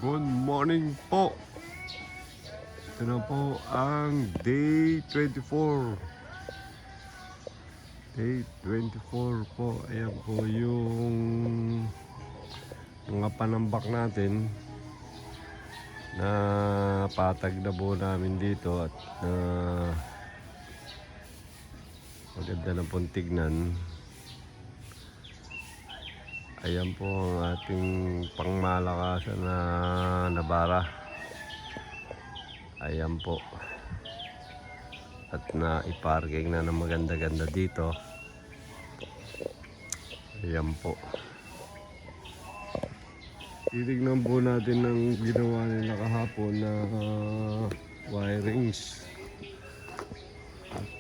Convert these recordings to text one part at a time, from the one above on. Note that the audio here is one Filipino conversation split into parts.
Good morning po. Ito na po ang day 24. Day 24 po. Ayan po yung mga panambak natin na patag na po namin dito at maganda na pong tignan. Ayan po ang ating pangmalakasan na nabara. Ayan po. At na-iparking na ng maganda-ganda dito. Ayan po. Titignan po natin ang ginawa nila kahapon na wirings. At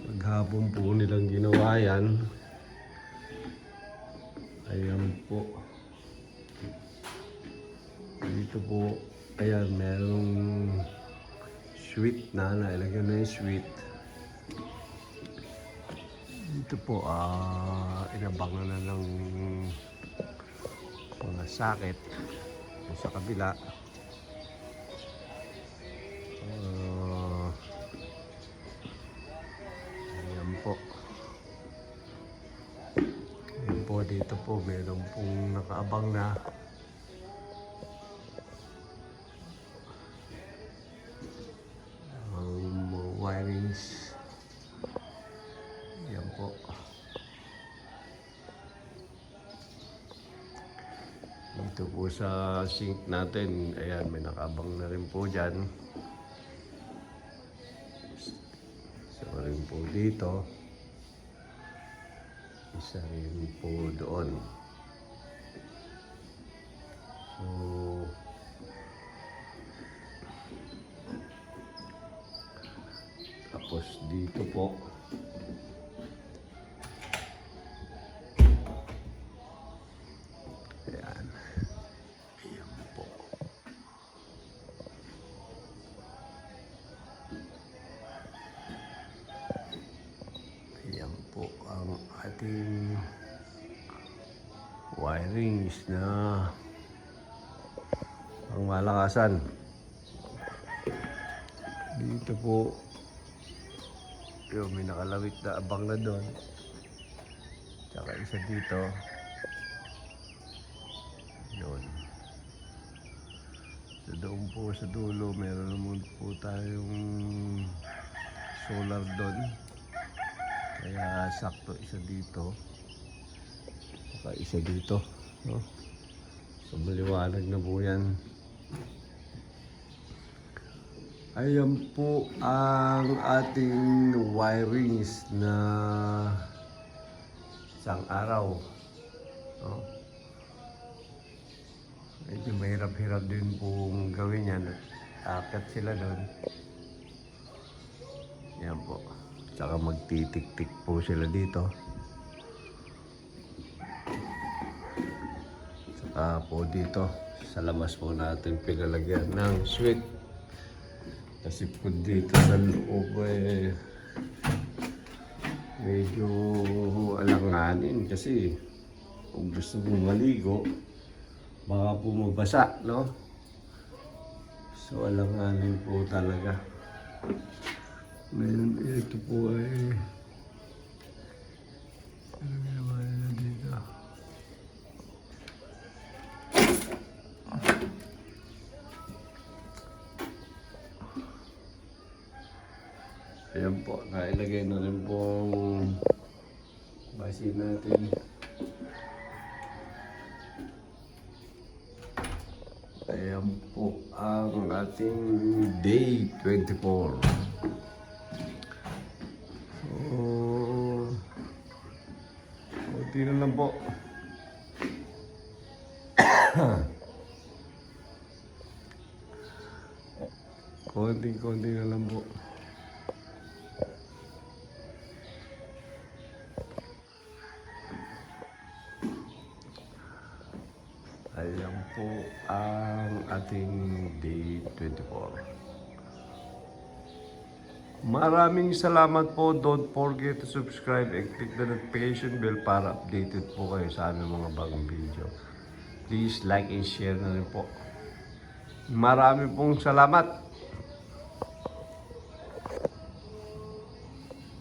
maghapon po nilang ginawa yan. Ayan po. Dito po, ayan, merong sweet na nailagyan na yung sweet. Dito po, inabangan na ng mga sakit sa kabila. Ayan po. Ayan po, dito po, meron pong nakaabang na. Wirings. Yan po. Dito po sa sink natin, ayan, may nakabang na rin po dyan. Isa rin po dito. Isa rin po doon. So, tapos dito po, ayan, ayan po. Ayan po ang ating wirings na pangmalakasan. Dito po, yung may nakalawit na abang na doon. Tsaka isa dito. Yun. So doon po sa dulo, meron naman po tayong solar doon. Kaya sakto isa dito. Tsaka isa dito. No? So maliwanag na po yan. Ayan po ang ating wirings na isang araw. No? Medyo mahirap-hirap din pong gawin yan. Akit sila doon. Ayan po. Tsaka magtitik-tik po sila dito. Tsaka po dito, sa labas po natin pinalagyan ng sweet. Kasi po dito sa loob medyo alanganin kasi kung gusto mo maligo, baka po mabasa, no? So alanganin po talaga. Ngayon, ito po ay ano ginawa nila dito? Ayan po, nailagay na rin pong basin natin. Ayan po ang ating day 24. So, konti na lang po. Konti na lang po. Ayan po ang ating day 24. Maraming salamat po. Don't forget to subscribe and click the notification bell para updated po kayo sa aming mga bagong video. please like and share na rin po. Marami pong salamat.